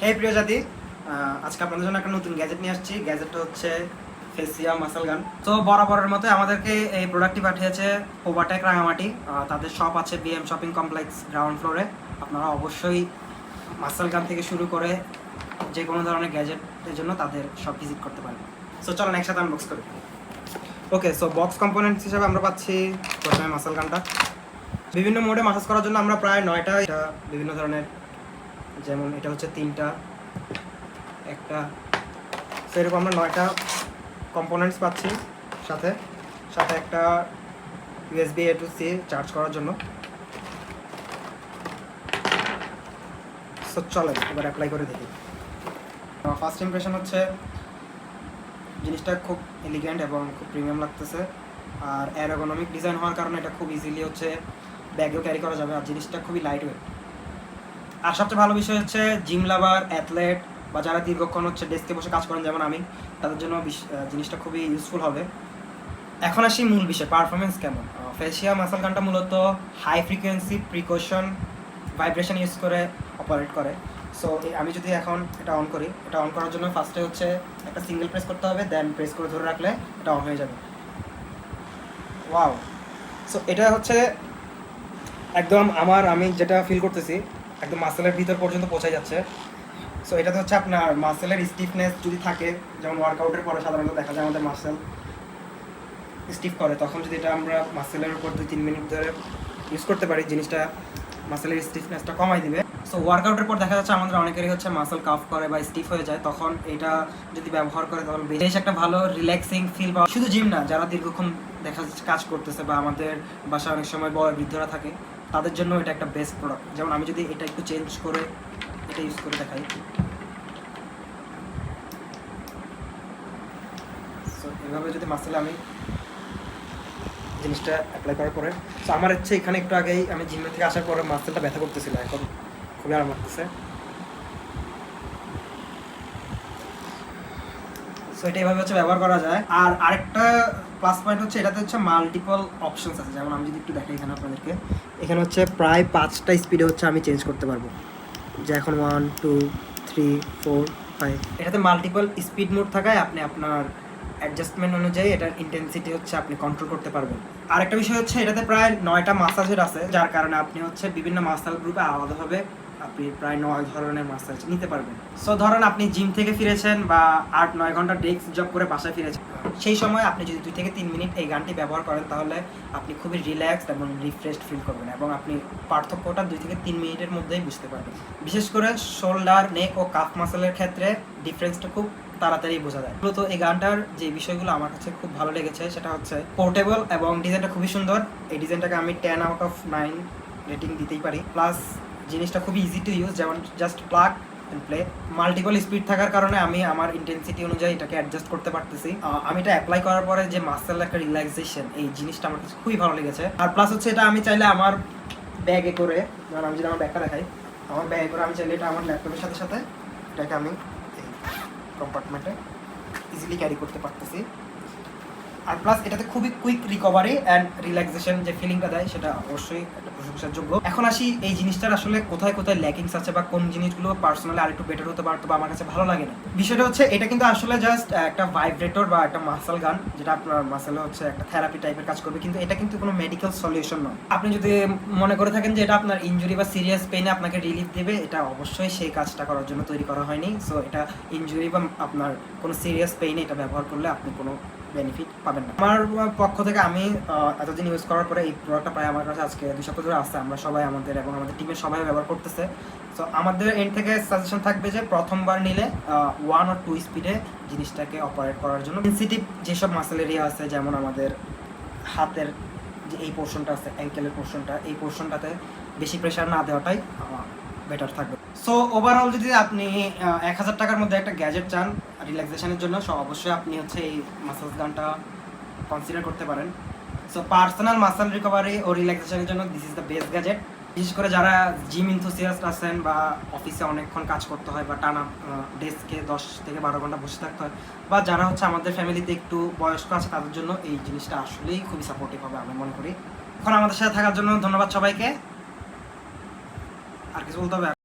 হে প্রিয় জাতি, আজকে আপনাদের জন্য একটা নতুন গ্যাজেট নিয়ে আসছি। গ্যাজেটটা হচ্ছে ফেসিয়া মাসেল গান। তো বরাবরের মতো আমাদেরকে এই প্রোডাক্টটি পাঠিয়েছে ওভারটেক রাঙামাটি। তাদের শপ আছে বিএম শপিং কমপ্লেক্স গ্রাউন্ড ফ্লোরে। আপনারা অবশ্যই মাসেল গান থেকে শুরু করে যে কোনো ধরনের গ্যাজেটের জন্য তাদের শপ ভিজিট করতে পারেন। সো চলেন একসাথে আনবক্স করি। ওকে, সো বক্স কম্পোনেন্টস হিসেবে আমরা পাচ্ছি প্রথমে মাসেল গানটা। বিভিন্ন মোডে মাসাজ করার জন্য আমরা প্রায় 9টা এটা বিভিন্ন ধরনের, যেমন এটা হচ্ছে 3টা, একটা, তো এরকম আমরা 9টা কম্পোনেন্টস পাচ্ছি। সাথে সাথে একটা USB A to C charge করার জন্য। সো চলেন এবার অ্যাপ্লাই করে দেখি। ফার্স্ট ইমপ্রেশন হচ্ছে জিনিসটা খুব এলিগেন্ট এবং খুব প্রিমিয়াম লাগতেছে। আর অ্যারোগোনমিক ডিজাইন হওয়ার কারণে এটা খুব ইজিলি হচ্ছে ব্যাগেও ক্যারি করা যাবে। আর জিনিসটা খুবই লাইট ওয়েট। আর সবচেয়ে ভালো বিষয় হচ্ছে জিম লাভার, অ্যাথলেট বা যারা দীর্ঘক্ষণ হচ্ছে ডেস্কে বসে কাজ করেন যেমন আমি, তাদের জন্য জিনিসটা খুবই ইউজফুল হবে। এখন আসি মূল বিষয়, পারফরমেন্স কেমন। ফেসিয়া মাসেল গানটা মূলত high frequency percussion vibration use করে অপারেট করে। সো আমি যদি এখন এটা অন করি, এটা অন করার জন্য ফার্স্টে হচ্ছে একটা সিঙ্গেল প্রেস করতে হবে, দেন প্রেস করে ধরে রাখলে এটা অন হয়ে যাবে। ওয়াও! সো এটা হচ্ছে একদম আমি যেটা ফিল করতেছি একদম মাসেলের ভিতর পর্যন্ত পৌঁছে যাচ্ছে। সো এটাতে হচ্ছে আপনার মাসেলের স্টিফনেস যদি থাকে, যেমন ওয়ার্কআউটের পরে সাধারণত দেখা যায় আমাদের মাসেল স্টিফ করে, তখন যদি এটা আমরা মাসেলের উপর 2-3 মিনিট ধরে ইউজ করতে পারি, জিনিসটা মাসেলের স্টিফনেসটা কমাই দিবে। সো ওয়ার্কআউটের পর দেখা যাচ্ছে আমাদের অনেকেরই হচ্ছে মাসেল কাফ করে বা স্টিফ হয়ে যায়, তখন এটা যদি ব্যবহার করে তখন বেশ একটা ভালো রিল্যাক্সিং ফিল পাওয়া। শুধু জিম না, যারা দীর্ঘক্ষণ দেখা যাচ্ছে কাজ করতেছে বা আমাদের বাসায় অনেক সময় বৃদ্ধরা থাকে, তাদের জন্য এটা একটা বেস্ট প্রোডাক্ট। যেমন আমি যদি এটা একটু চেঞ্জ করে এটা ইউজ করে দেখাই। সো এভাবে যদি মাসেলে আমি জিনিসটা অ্যাপ্লাই করার পরে, সো আমার হচ্ছে এখানে একটু আগেই আমি জিমের থেকে আসার পরে মাসেলটা ব্যথা করতেছিল, এখন খুবই আরাম লাগতেছে। সো এটা এভাবে হচ্ছে ব্যবহার করা যায়। আর আরেকটা প্লাস পয়েন্ট হচ্ছে এটাতে হচ্ছে মাল্টিপল অপশনস আছে। যেমন আমি যদি একটু দেখাই এখানে আপনাদেরকে, এখানে হচ্ছে প্রায় 5টা স্পিডে হচ্ছে আমি চেঞ্জ করতে পারবো। যে এখন 1, 2, 3, 4, 5, এটাতে মাল্টিপল স্পিড মোড থাকায় আপনি আপনার অ্যাডজাস্টমেন্ট অনুযায়ী এটার ইন্টেন্সিটি হচ্ছে আপনি কন্ট্রোল করতে পারবেন। আরেকটা বিষয় হচ্ছে এটাতে প্রায় 9টা মাসাজের আছে, যার কারণে আপনি হচ্ছে বিভিন্ন মাসাল গ্রুপে আলাদাভাবে আপনি প্রায় 9 ধরনের মাসাজ নিতে পারবেন। সো ধরেন আপনি জিম থেকে ফিরেছেন বা 8-9 ঘন্টা ডেস্ক জব করে বাসায় ফিরেছেন, সেই সময় আপনি যদি 2 থেকে 3 মিনিট এই গানটি ব্যবহার করেন, তাহলে আপনি খুবই রিল্যাক্সড এবং রিফ্রেশড ফিল করবেন এবং আপনি পার্থক্যটা 2 থেকে 3 মিনিটের মধ্যেই বুঝতে পারবেন। বিশেষ করে শোল্ডার, নেক ও কাফ মাসেলের ক্ষেত্রে ডিফারেন্সটা খুব তাড়াতাড়ি বোঝা যায়। মূলত এই গানটার যে বিষয়গুলো আমার কাছে খুব ভালো লেগেছে সেটা হচ্ছে পোর্টেবল এবং ডিজাইনটা খুবই সুন্দর। এই ডিজাইনটাকে আমি 10/9 রেটিং দিতেই পারি। প্লাস জিনিসটা খুবই ইজি টু ইউজ, যেমন just plug and play. Multiple speed থাকার কারণে আমি আমার ইন্টেন্সিটি অনুযায়ী এটাকে অ্যাডজাস্ট করতে পারতেছি। আমি এটা অ্যাপ্লাই করার পরে যে মাসেল একটা রিল্যাক্সেশন, এই জিনিসটা আমার কাছে খুবই ভালো লেগেছে। আর প্লাস হচ্ছে এটা আমি চাইলে আমার ব্যাগে করে, যেমন আমি যদি আমার ব্যাগটা দেখাই, আমার ব্যাগে করে আমি চাইলে এটা আমার ল্যাপটপের সাথে সাথে এটাকে আমি এই কম্পার্টমেন্টে ইজিলি ক্যারি করতে পারতেছি। আর প্লাস এটাতে খুবই কুইক রিকভারি অ্যান্ড রিল্যাক্সেশন যে ফিলিংটা দেয় সেটা অবশ্যই একটা প্রশংসার যোগ্য। এখন আসি এই জিনিসটার আসলে কোথায় কোথায় ল্যাকিংস আছে বা কোন জিনিসগুলো পার্সোনালি আরেকটু বেটার হতে পারতো বা আমার কাছে ভালো লাগে না। বিষয়টা হচ্ছে এটা কিন্তু আসলে জাস্ট একটা ভাইব্রেটর বা একটা মাসেল গান, যেটা আপনার মাসেলে হচ্ছে একটা থেরাপি টাইপের কাজ করবে, কিন্তু এটা কিন্তু কোনো মেডিকেল সলিউশন নয়। আপনি যদি মনে করে থাকেন যে এটা আপনার ইনজুরি বা সিরিয়াস পেইনে আপনাকে রিলিফ দেবে, এটা অবশ্যই সেই কাজটা করার জন্য তৈরি করা হয়নি। সো এটা ইনজুরি বা আপনার কোনো সিরিয়াস পেইনে এটা ব্যবহার করলে আপনি কোনো বেনিফিট পাবেন না। আমার পক্ষ থেকে আমি এতদিন ইউজ করার পরে এই প্রোডাক্টটা প্রায় আমার কাছে আজকে 2 সপ্তাহ ধরে আসছে। আমরা সবাই আমাদের এবং আমাদের টিমের সবাই ব্যবহার করতেছে। সো আমাদের এন্ড থেকে সাজেশন থাকবে যে প্রথমবার নিলে 1 or 2 স্পিডে জিনিসটাকে অপারেট করার জন্য সেনসিটিভ যেসব মাসেল এরিয়া আছে, যেমন আমাদের হাতের যে এই পোর্শনটা আছে, অ্যাঙ্কেলের পোর্শনটা, এই পোর্শনটাতে বেশি প্রেশার না দেওয়াটাই বেটার থাকবে। সো ওভারঅল যদি আপনি 1000 টাকার মধ্যে একটা গ্যাজেট চান রিল্যাক্সেশনের জন্য, সো অবশ্যই আপনি হচ্ছে এই মাসেল গানটা কনসিডার করতে পারেন। সো পার্সোনাল মাসেল রিকভারি ও রিল্যাক্সেশনের জন্য this is the best gadget. বিশেষ করে যারা জিম ইনথুসিয়াস্ট আছেন বা অফিসে অনেকক্ষণ কাজ করতে হয় বা টানা ডেস্কে 10 থেকে 12 ঘন্টা বসে থাকতে হয়, বা যারা হচ্ছে আমাদের ফ্যামিলিতে একটু বয়স্ক আছে, তাদের জন্য এই জিনিসটা আসলেই খুবই সাপোর্টিভ হবে আমি মনে করি। এখন আমাদের সাথে থাকার জন্য ধন্যবাদ সবাইকে। আর কিছু বলতে হবে?